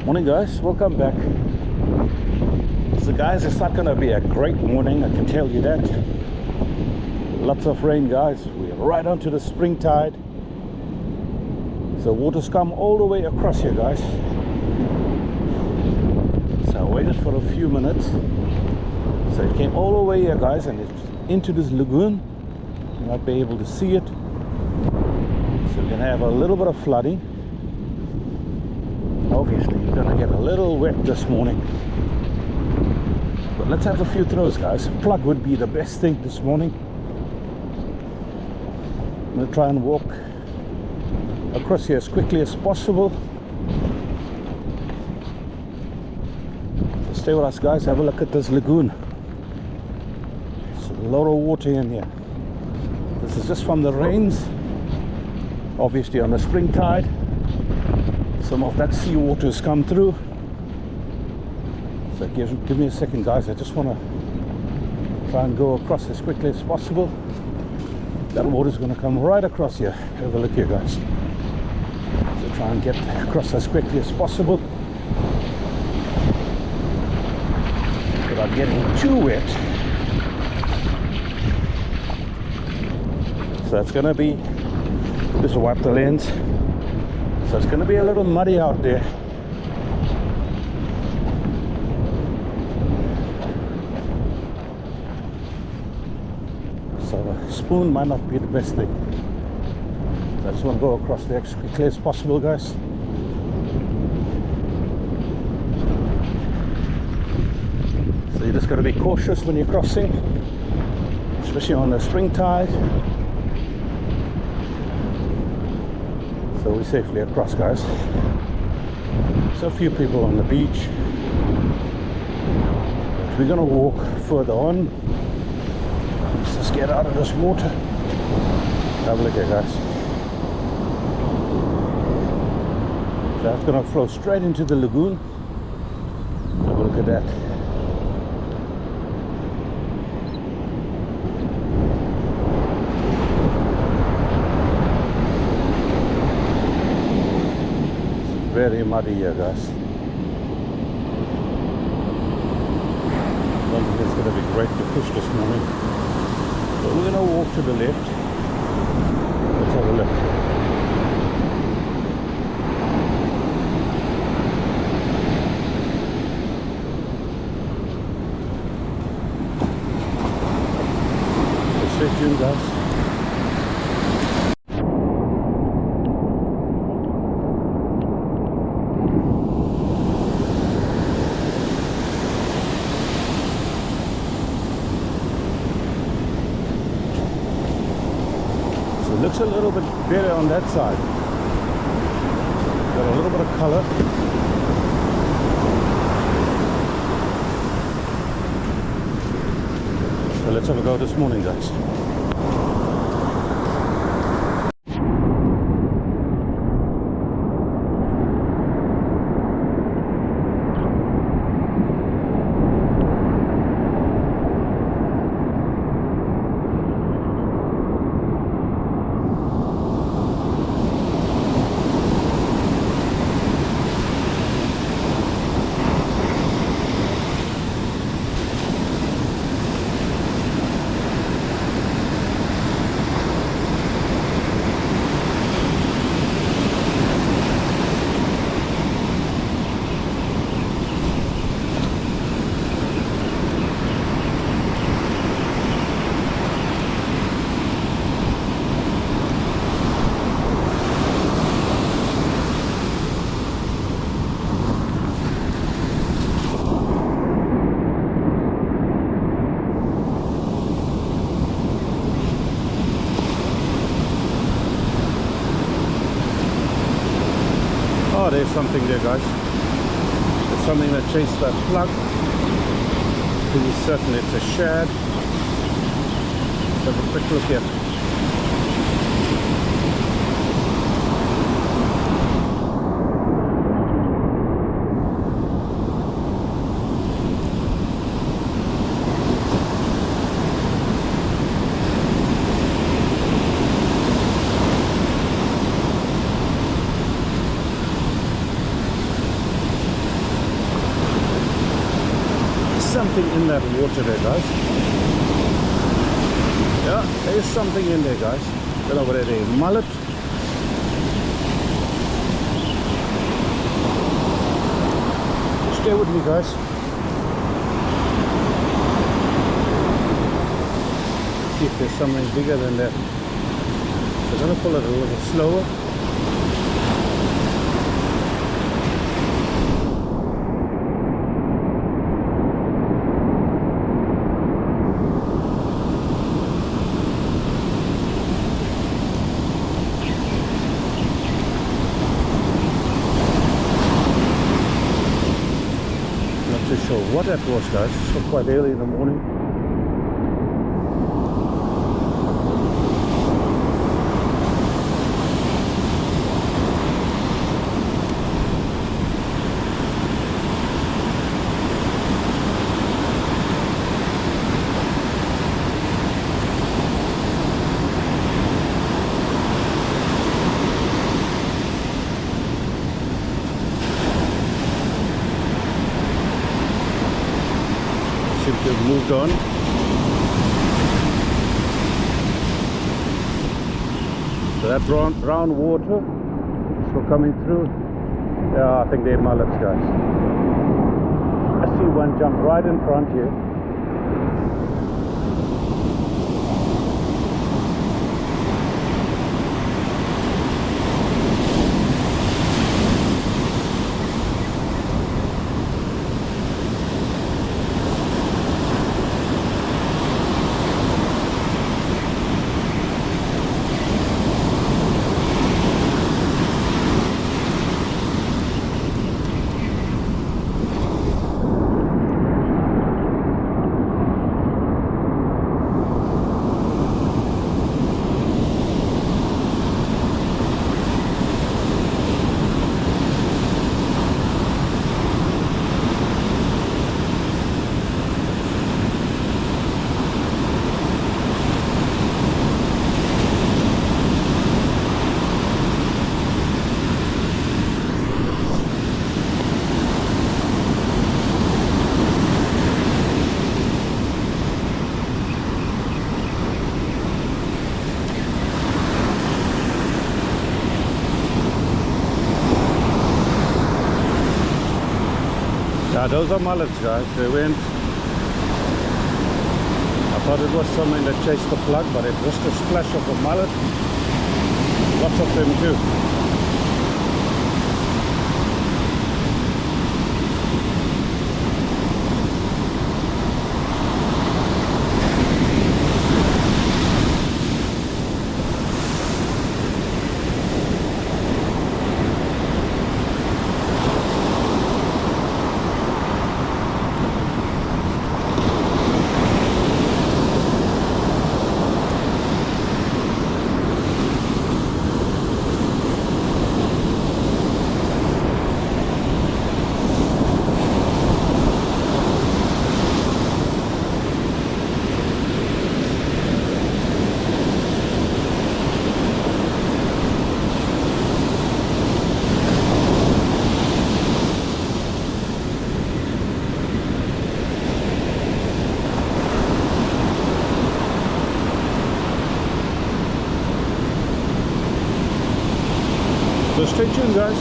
Morning guys, welcome back. So guys, it's not gonna be a great morning, I can tell you that. Lots of rain guys, we're right onto the spring tide. So water's come all the way across here guys. So I waited for a few minutes. So it came all the way here guys, and it's into this lagoon. You might be able to see it. So we're gonna have a little bit of flooding. Obviously you're gonna get a little wet this morning, but let's have a few throws guys. Plug would be the best thing this morning. I'm gonna try and walk across here as quickly as possible. So stay with us guys, have a look at this lagoon. There's a lot of water in here. This is just from the rains, obviously on the spring tide. Some of that seawater has come through. So give me a second guys, I just want to try and go across as quickly as possible. That water is going to come right across here. Have a look here guys. So try and get across as quickly as possible without getting too wet. So it's going to be, just wipe the lens. So it's going to be a little muddy out there. So a spoon might not be the best thing. So I just want to go across there as quickly as possible guys. So you just got to be cautious when you're crossing, especially on the spring tide. So we're safely across guys. So a few people on the beach, but we're gonna walk further on. Let's just get out of this water. Have a look here guys. So that's gonna flow straight into the lagoon. Have a look at that. Very muddy here guys. I don't think it's going to be great to fish this morning. So we're going to walk to the left. Let's have a look. So stay tuned guys. Looks a little bit better on that side. Got a little bit of color. So let's have a go this morning guys. Oh, there's something there guys. There's something that chased that plug. Pretty certain it's a shad. Let's have a quick look here. something in that water there, guys. Yeah, there's something in there, guys. Don't know what it is. Mullet. Stay with me, guys. See if there's something bigger than that. I'm gonna pull it a little slower. Not too sure what that was, guys. It's still quite early in the morning. Seems to have moved on. So that brown water still coming through. Yeah, I think they're mullets, guys. I see one jump right in front here. Yeah, those are mullets, guys. They went. I thought it was something that chased the plug, but it's just a splash of a mullet. Lots of them too. So stay tuned, guys.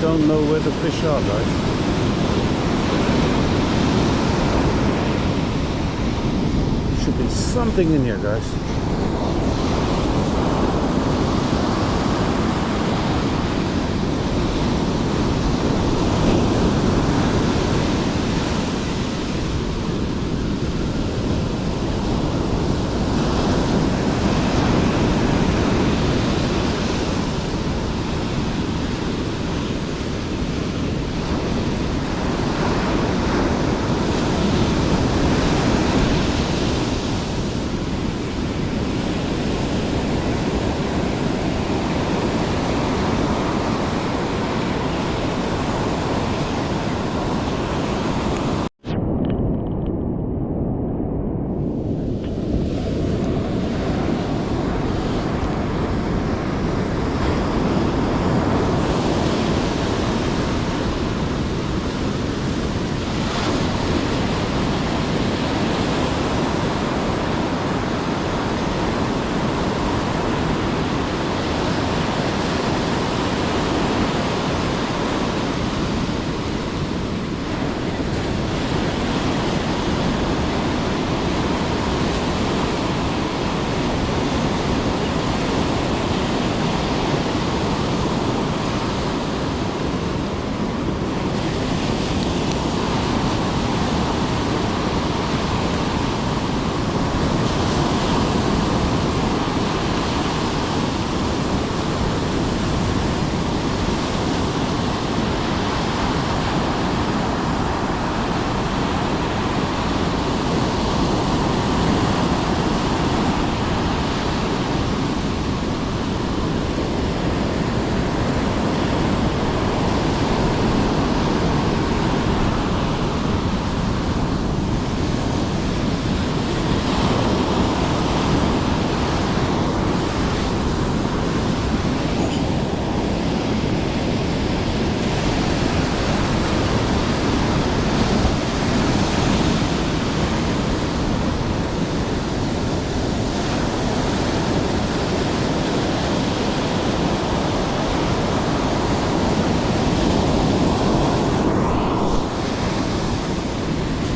don't know where the fish are, guys. Should be something in here, guys.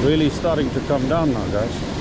Really starting to come down now, guys.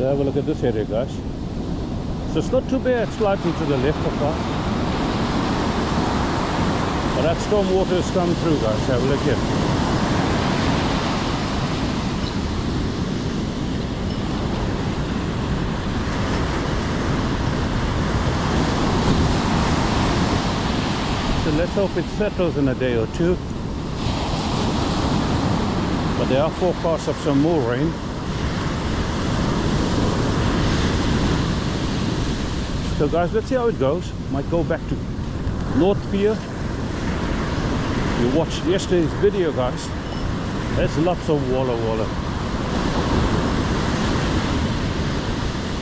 have a look at this area, guys. So it's not too bad slightly to the left of us. But that storm water has come through, guys. Have a look here. So let's hope it settles in a day or two. But there are forecasts of some more rain. So guys, let's see how it goes. Might go back to North Pier. You watched yesterday's video, guys. There's lots of walla.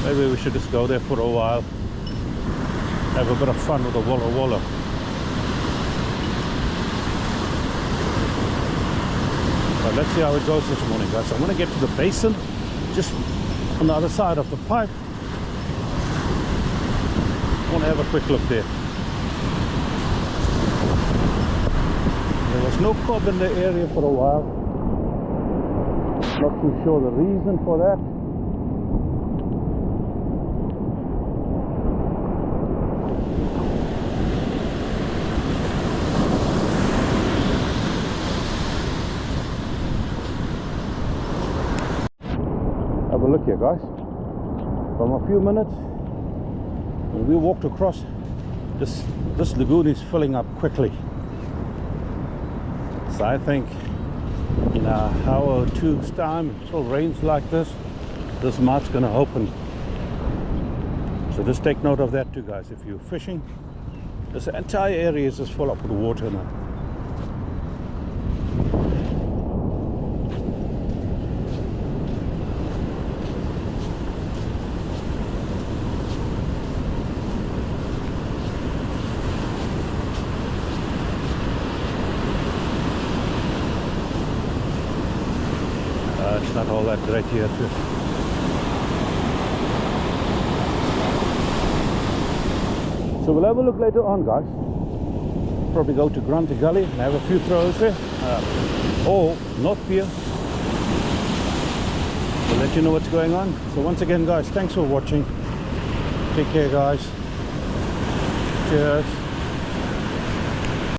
Maybe we should just go there for a while. Have a bit of fun with the walla. But let's see how it goes this morning, guys. I'm going to get to the basin, just on the other side of the pipe. I want to have a quick look there. There was no cob in the area for a while. Not too sure the reason for that. Have a look here, guys. From a few minutes, when we walked across, this lagoon is filling up quickly. So I think in an hour or two's time, if it still rains like this mud's going to open. So just take note of that too, guys. If you're fishing, this entire area is just full up with water now. It's not all that great here too. So we'll have a look later on, guys. Probably go to Grunty Gully and have a few throws there. Or North Pier. We'll let you know what's going on. So once again, guys, thanks for watching. Take care, guys. Cheers.